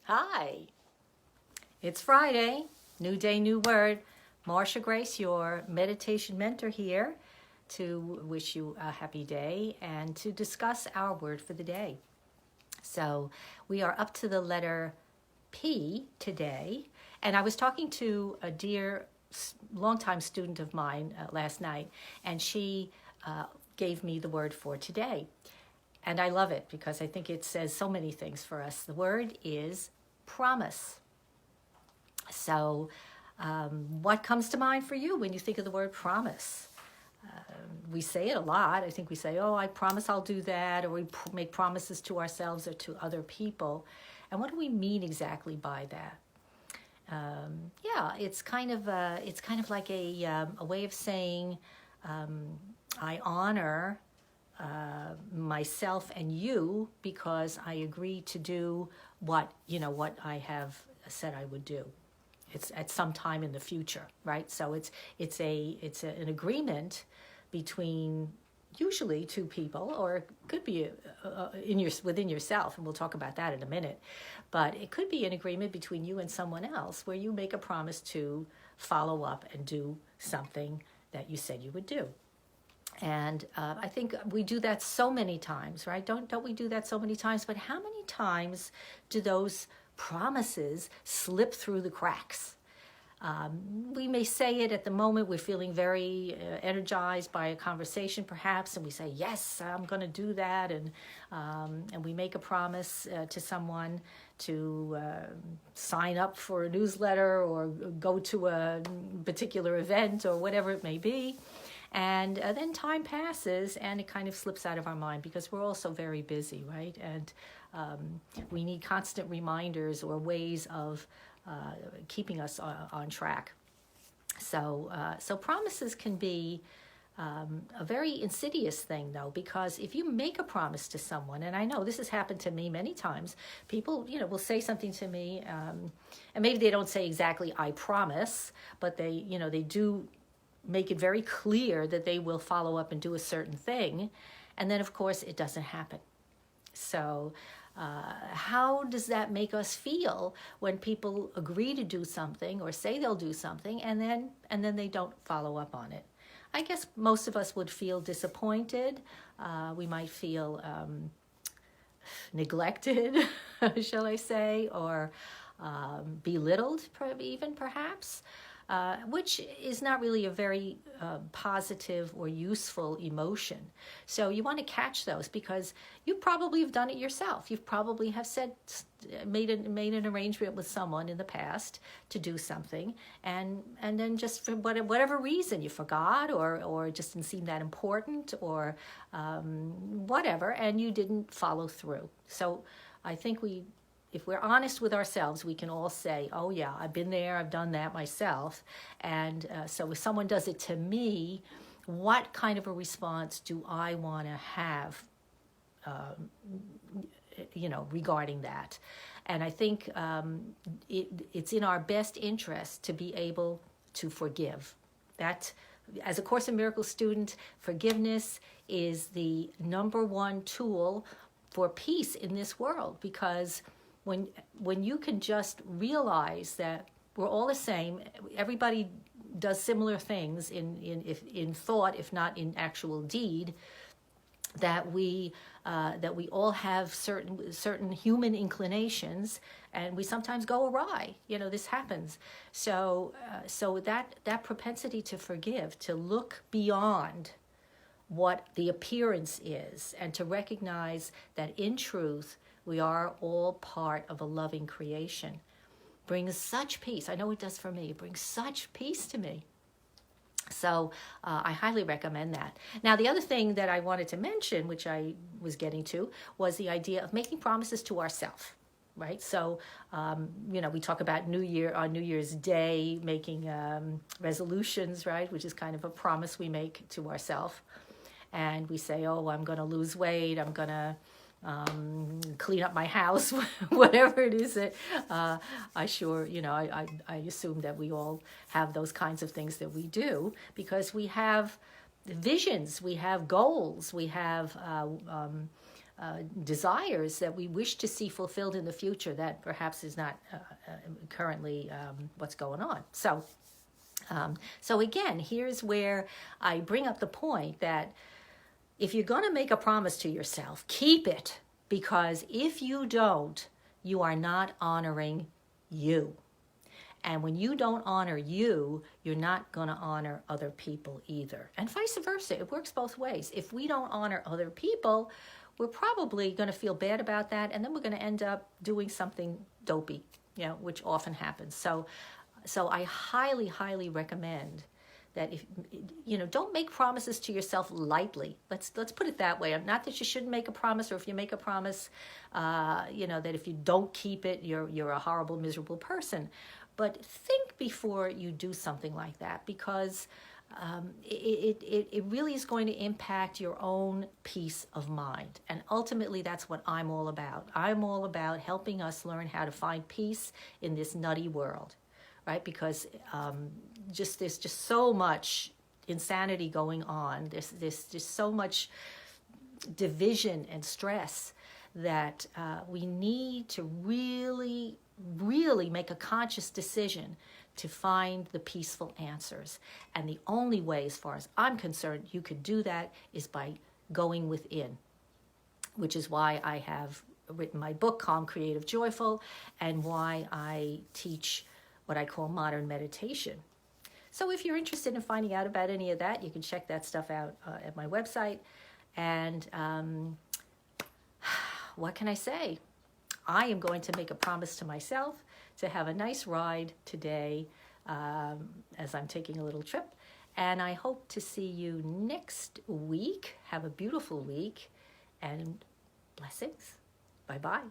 Hi, it's Friday, new day, new word. Marsha Grace, your meditation mentor here to wish you a happy day and to discuss our word for the day. So we are up to the letter P today, and I was talking to a dear longtime student of mine last night, and she gave me the word for today. And I love it because I think it says so many things for us. The word is promise. So, what comes to mind for you when you think of the word promise? We say it a lot. I think we say, oh, I promise I'll do that, or we make promises to ourselves or to other people. And what do we mean exactly by that? Yeah, it's kind of like a way of saying I honor myself and you because I agree to do what I have said I would do. It's at some time in the future, right? So it's an agreement between usually two people, or it could be within yourself, and we'll talk about that in a minute. But it could be an agreement between you and someone else where you make a promise to follow up and do something that you said you would do. And I think we do that so many times, right? Don't we do that so many times? But how many times do those promises slip through the cracks? We may say it at the moment. We're feeling very energized by a conversation, perhaps, and we say, "Yes, I'm going to do that," and we make a promise to someone to sign up for a newsletter or go to a particular event or whatever it may be. And then time passes and it kind of slips out of our mind because we're also very busy, right? And we need constant reminders or ways of keeping us on track. So promises can be a very insidious thing, though, because if you make a promise to someone, and I know this has happened to me many times, people, will say something to me, and maybe they don't say exactly "I promise," but they do make it very clear that they will follow up and do a certain thing, and then of course it doesn't happen. So how does that make us feel when people agree to do something or say they'll do something and then they don't follow up on it? I guess most of us would feel disappointed. We might feel neglected, shall I say, or belittled, even perhaps. Which is not really a very positive or useful emotion. So you want to catch those because you probably have done it yourself. You probably have made an arrangement with someone in the past to do something, and then just for whatever reason you forgot or just didn't seem that important or whatever, and you didn't follow through. So I think if we're honest with ourselves, we can all say, oh yeah, I've been there, I've done that myself. And so if someone does it to me, what kind of a response do I want to have, regarding that? And I think it's in our best interest to be able to forgive. That, as a Course in Miracles student, forgiveness is the number one tool for peace in this world, because when you can just realize that we're all the same, everybody does similar things in thought, if not in actual deed, that we all have certain human inclinations, and we sometimes go awry. This happens. So that propensity to forgive, to look beyond what the appearance is, and to recognize that in truth we are all part of a loving creation, brings such peace. I know it does for me. It brings such peace to me. So I highly recommend that. Now, the other thing that I wanted to mention, which I was getting to, was the idea of making promises to ourselves. Right, so we talk about on New Year's Day making resolutions, right, which is kind of a promise we make to ourselves, and we say, "Oh, I'm going to lose weight. I'm going to clean up my house," whatever it is that I assume that we all have those kinds of things that we do because we have visions, we have goals, we have desires that we wish to see fulfilled in the future that perhaps is not currently what's going on. So again, here's where I bring up the point that if you're going to make a promise to yourself, keep it, because if you don't, you are not honoring you. And when you don't honor you, you're not going to honor other people either. And vice versa. It works both ways. If we don't honor other people, we're probably going to feel bad about that, and then we're going to end up doing something dopey, which often happens. So I highly, highly recommend that if don't make promises to yourself lightly. Let's put it that way. Not that you shouldn't make a promise, or if you make a promise, that if you don't keep it, you're a horrible, miserable person. But think before you do something like that, because it really is going to impact your own peace of mind. And ultimately, that's what I'm all about. I'm all about helping us learn how to find peace in this nutty world, right? Because there's just so much insanity going on. There's just so much division and stress that we need to really, really make a conscious decision to find the peaceful answers. And the only way, as far as I'm concerned, you could do that is by going within, which is why I have written my book, Calm, Creative, Joyful, and why I teach what I call modern meditation. So if you're interested in finding out about any of that, you can check that stuff out at my website. And what can I say? I am going to make a promise to myself to have a nice ride today as I'm taking a little trip. And I hope to see you next week. Have a beautiful week, and blessings. Bye-bye.